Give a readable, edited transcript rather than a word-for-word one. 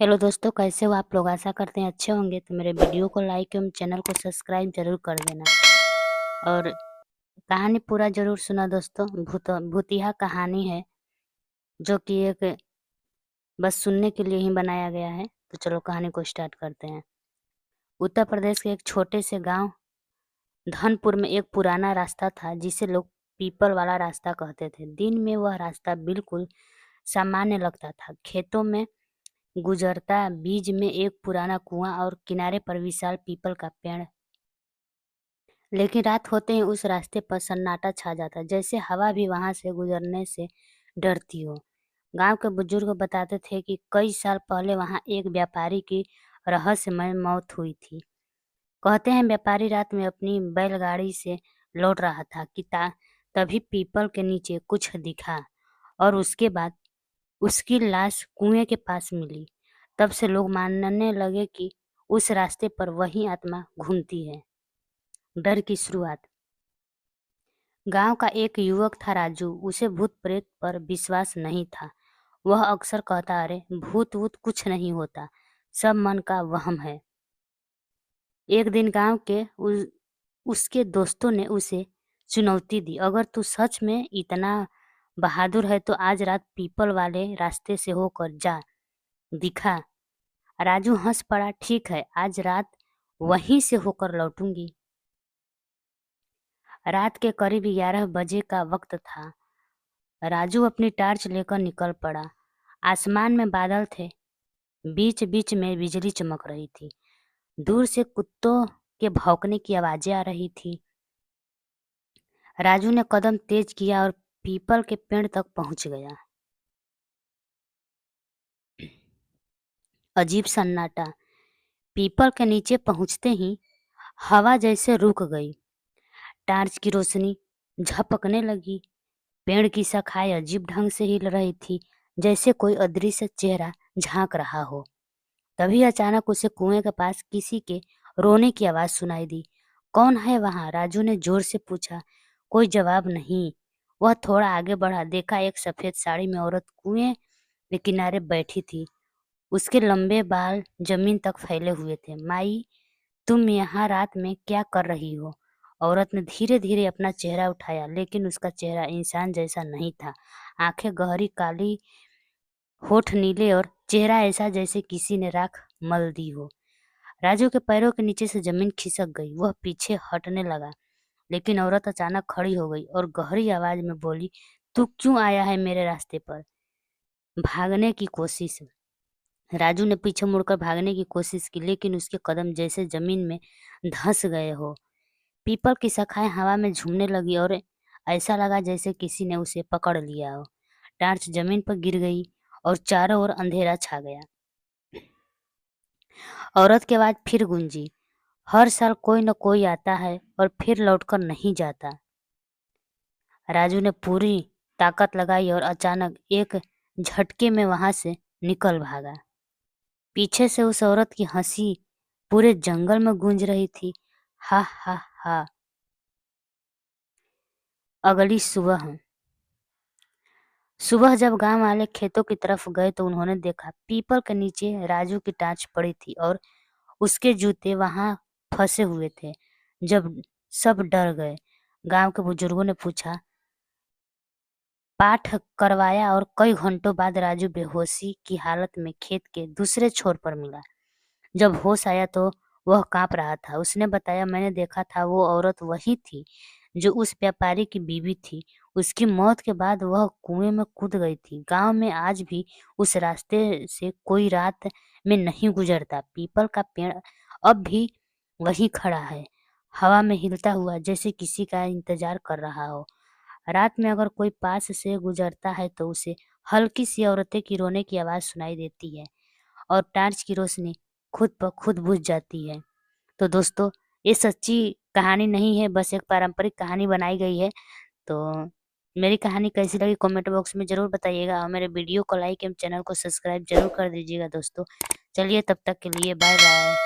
Hello दोस्तों, कैसे हो आप लोग? आशा करते हैं अच्छे होंगे। तो मेरे वीडियो को लाइक एवं चैनल को सब्सक्राइब जरूर कर देना और कहानी पूरा जरूर सुना दोस्तों। भूतिया कहानी है जो कि एक बस सुनने के लिए ही बनाया गया है। तो चलो कहानी को स्टार्ट करते हैं। उत्तर प्रदेश के एक छोटे से गांव धनपुर में एक पुराना रास्ता था जिसे लोग पीपल वाला रास्ता कहते थे। दिन में वह रास्ता बिल्कुल सामान्य लगता था। खेतों में गुजरता, बीच में एक पुराना कुआं और किनारे पर विशाल पीपल का पेड़। लेकिन रात होते ही उस रास्ते पर सन्नाटा छा जाता, जैसे हवा भी वहां से गुजरने से डरती हो। गांव के बुजुर्ग बताते थे कि कई साल पहले वहां एक व्यापारी की रहस्यमय मौत हुई थी। कहते हैं व्यापारी रात में अपनी बैलगाड़ी से लौट रहा था कि तभी पीपल के नीचे कुछ दिखा और उसके बाद उसकी लाश कुएं के पास मिली। तब से लोग मानने लगे कि उस रास्ते पर वही आत्मा घूमती है। डर की शुरुआत। गांव का एक युवक था राजू। उसे भूत प्रेत पर विश्वास नहीं था। वह अक्सर कहता, अरे भूत वूत कुछ नहीं होता, सब मन का वहम है। एक दिन गांव के उसके दोस्तों ने उसे चुनौती दी, अगर तू सच में इतना बहादुर है तो आज रात पीपल वाले रास्ते से होकर जा, दिखा। राजू हंस पड़ा, ठीक है, आज रात वहीं से होकर लौटूंगी। रात के करीब 11 बजे का वक्त था। राजू अपनी टार्च लेकर निकल पड़ा। आसमान में बादल थे, बीच बीच में बिजली चमक रही थी। दूर से कुत्तों के भौंकने की आवाजें आ रही थी। राजू ने कदम तेज किया और पीपल के पेड़ तक पहुंच गया। अजीब सन्नाटा। पीपल के नीचे पहुंचते ही हवा जैसे रुक गई। टार्च की रोशनी झपकने लगी। पेड़ की शाखाएं अजीब ढंग से हिल रही थी, जैसे कोई अदृश्य चेहरा झांक रहा हो। तभी अचानक उसे कुएं के पास किसी के रोने की आवाज सुनाई दी। कौन है वहां? राजू ने जोर से पूछा। कोई जवाब नहीं। वह थोड़ा आगे बढ़ा, देखा एक सफेद साड़ी में औरत कुएं के किनारे बैठी थी। उसके लंबे बाल जमीन तक फैले हुए थे। माई, तुम यहाँ रात में क्या कर रही हो? औरत ने धीरे धीरे अपना चेहरा उठाया, लेकिन उसका चेहरा इंसान जैसा नहीं था। आंखें गहरी काली, होठ नीले और चेहरा ऐसा जैसे किसी ने राख मल दी हो। राजू के पैरों के नीचे से जमीन खिसक गई। वह पीछे हटने लगा, लेकिन औरत अचानक खड़ी हो गई और गहरी आवाज में बोली, तू क्यों आया है मेरे रास्ते पर? भागने की कोशिश। राजू ने पीछे मुड़कर भागने की कोशिश की, लेकिन उसके कदम जैसे जमीन में धंस गए हो। पीपल की शाखाएं हवा में झूमने लगी और ऐसा लगा जैसे किसी ने उसे पकड़ लिया हो। टार्च जमीन पर गिर गई और चारों ओर अंधेरा छा गया। औरत की आवाज फिर गूंजी, हर साल कोई न कोई आता है और फिर लौटकर नहीं जाता। राजू ने पूरी ताकत लगाई और अचानक एक झटके में वहां से निकल भागा। पीछे से उस औरत की हंसी पूरे जंगल में गूंज रही थी। हा हा हा। अगली सुबह सुबह जब गांव वाले खेतों की तरफ गए तो उन्होंने देखा पीपल के नीचे राजू की टांच पड़ी थी और उसके जूते वहां फंसे हुए थे। जब सब डर गए, गांव के बुजुर्गों ने पूछा, पाठ करवाया और कई घंटों बाद राजू बेहोशी की हालत में खेत के दूसरे छोर पर मिला। जब होश आया तो वह कांप रहा था। उसने बताया, मैंने देखा था, वो औरत वही थी जो उस व्यापारी की बीवी थी। उसकी मौत के बाद वह कुएं में कूद गई थी। गांव में आज भी उस रास्ते से कोई रात में नहीं गुजरता। पीपल का पेड़ अब भी वहीं खड़ा है, हवा में हिलता हुआ, जैसे किसी का इंतजार कर रहा हो। रात में अगर कोई पास से गुजरता है तो उसे हल्की सी औरतें की रोने की आवाज सुनाई देती है और टार्च की रोशनी खुद ब खुद बुझ जाती है। तो दोस्तों, ये सच्ची कहानी नहीं है, बस एक पारंपरिक कहानी बनाई गई है। तो मेरी कहानी कैसी लगी कमेंट बॉक्स में ज़रूर बताइएगा और मेरे वीडियो को लाइक एवं चैनल को सब्सक्राइब जरूर कर दीजिएगा दोस्तों। चलिए तब तक के लिए बाय बाय।